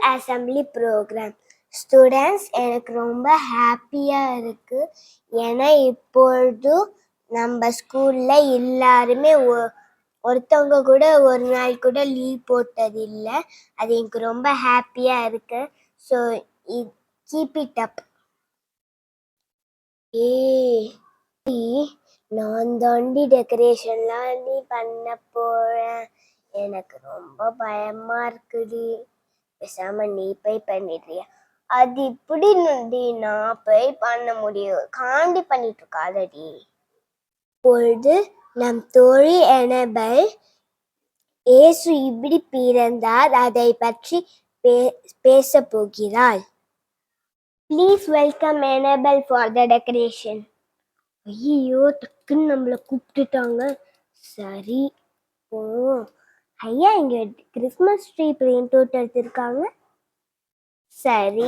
Assembly program. Students, எனக்கு ரொம்ப ஹாப்பியாக இருக்குது. ஏன்னா இப்பொழுது நம்ம ஸ்கூலில் எல்லாருமே ஒருத்தவங்க கூட ஒரு நாள் கூட லீவ் போட்டதில்லை. அது எனக்கு ரொம்ப ஹாப்பியாக இருக்கு. So keep it up. நான் தாண்டி டெக்கரேஷன்லாம் நீ பண்ண போறேன். எனக்கு ரொம்ப பயமா இருக்குடி. பேசாம நீ போய் பண்ணிடுறியா? அது இப்படி நான் போய் பண்ண முடியும். காண்டி பண்ணிட்டு இருக்காதடி. இப்பொழுது நம் தோழி எனபல் இயேசு இப்படி பிறந்தார் அதை பற்றி பேச போகிறாள். ப்ளீஸ் வெல்கம் எனபல் ஃபார் த டெக்கரேஷன். ஐயோ, டக்குன்னு நம்மளை கூப்பிட்டுட்டாங்க. சரி, ஓ ஐயா, இங்க கிறிஸ்மஸ் ட்ரீ பிரிண்ட் அவுட் எடுத்திருக்காங்க. சரி,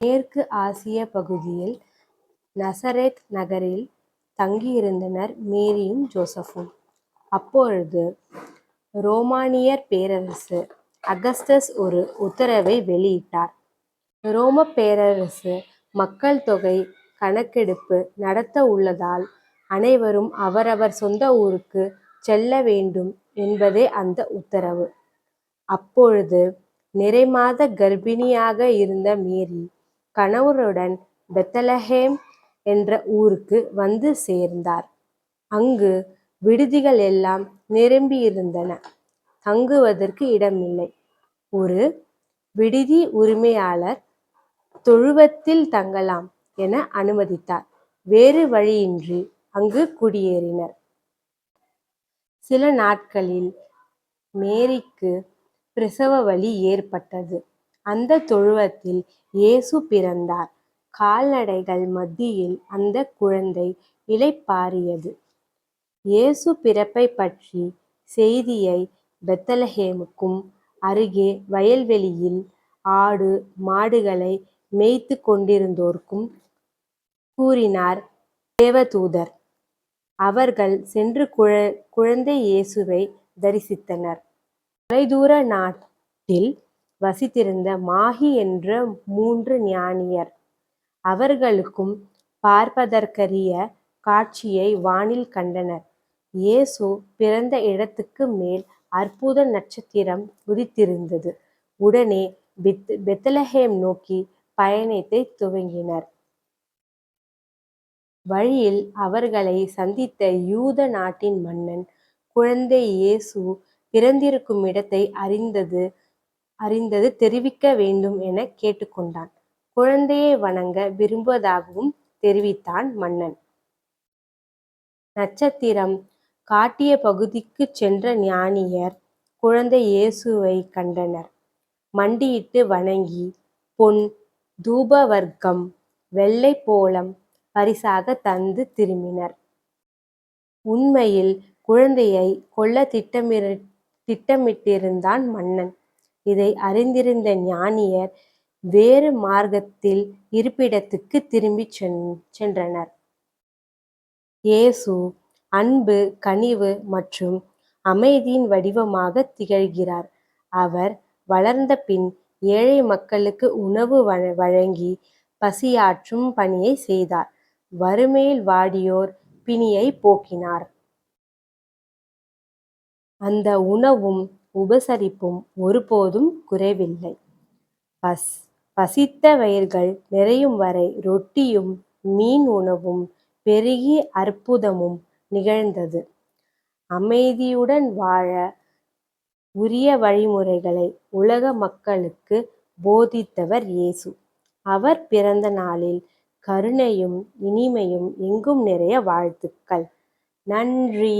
மேற்கு ஆசிய பகுதியில் நசரேத் நகரில் தங்கியிருந்தனர் மேரியும் ஜோசப்பும். அப்பொழுது ரோமானியர் பேரரசு அகஸ்டஸ் ஒரு உத்தரவை வெளியிட்டார். ரோம பேரரசு மக்கள் தொகை கணக்கெடுப்பு நடத்த உள்ளதால் அனைவரும் அவரவர் சொந்த ஊருக்கு செல்ல வேண்டும் என்பதே அந்த உத்தரவு. அப்பொழுது நிறைமாத கர்ப்பிணியாக இருந்த மேரி கணவருடன் பெத்தலஹேம் என்ற ஊருக்கு வந்து சேர்ந்தார். அங்கு விடுதிகள் எல்லாம் நிரம்பியிருந்தன. தங்குவதற்கு இடமில்லை. ஒரு விடுதி உரிமையாளர் தொழுவத்தில் தங்கலாம் என அனுமதித்தார். வேறு வழியின்றி அங்கு குடியேறினர். சில நாட்களில் மேரிக்கு பிரசவ வலி ஏற்பட்டது. அந்த தொழுவத்தில் இயேசு பிறந்தார். கால்நடைகள் மத்தியில் அந்த குழந்தை இளைப்பாறியது. இயேசு பிறப்பை பற்றி செய்தியை பெத்தலஹேமுக்கும் அருகே வயல்வெளியில் ஆடு மாடுகளை மேய்த்து கொண்டிருந்தோர்க்கும் கூறினார் தேவதூதர். அவர்கள் சென்று குழந்தை இயேசுவை தரிசித்தனர். தொலைதூர நாட்டில் வசித்திருந்த மாகி என்ற 3 ஞானியர் அவர்களுக்கும் பார்ப்பதற்கரிய காட்சியை வானில் கண்டனர். இயேசு பிறந்த இடத்துக்கு மேல் அற்புத நட்சத்திரம் உதித்திருந்தது. உடனே பெத்லஹேம் நோக்கி பயணத்தை துவங்கினர். வழியில் அவர்களை சந்தித்த யூத நாட்டின் மன்னன் குழந்தை இயேசு பிறந்திருக்கும் இடத்தை அறிந்தது தெரிவிக்க வேண்டும் என கேட்டுக்கொண்டான். குழந்தையை வணங்க விரும்புவதாகவும் தெரிவித்தான் மன்னன். நட்சத்திரம் காட்டிய பகுதிக்கு சென்ற ஞானியர் குழந்தை இயேசுவை கண்டனர். மண்டியிட்டு வணங்கி பொன், தூபவர்க்கம், வெள்ளை போளம் பரிசாக தந்து திரும்பினர். உண்மையில் குழந்தையை கொல்ல திட்டமிட்டிருந்தான் மன்னன். இதை அறிந்திருந்த ஞானியர் வேறு மார்க்கத்தில் இருப்பிடத்துக்கு திரும்பி சென்றனர். இயேசு அன்பு, கனிவு மற்றும் அமைதியின் வடிவமாக திகழ்கிறார். அவர் வளர்ந்த பின் ஏழை மக்களுக்கு உணவு வழங்கி பசியாற்றும் பணியை செய்தார். வறுமையில் வாடியோர் பிணியை போக்கினார். அந்த உணவும் உபசரிப்பும் ஒருபோதும் குறைவில்லை. பசித்த வயிர்கள் நிறையும் வரை ரொட்டியும் மீன் உணவும் பெருகி அற்புதமும் நிகழ்ந்தது. அமைதியுடன் வாழ உரிய வழிமுறைகளை உலக மக்களுக்கு போதித்தவர் இயேசு. அவர் பிறந்த நாளில் கருணையும் இனிமையும் எங்கும் நிறைய வாழ்த்துக்கள். நன்றி.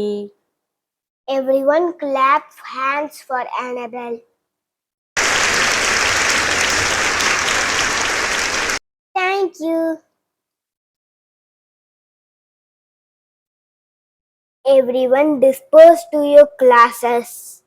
Everyone clap hands for Annabelle. Thank you. Everyone disperse to your classes.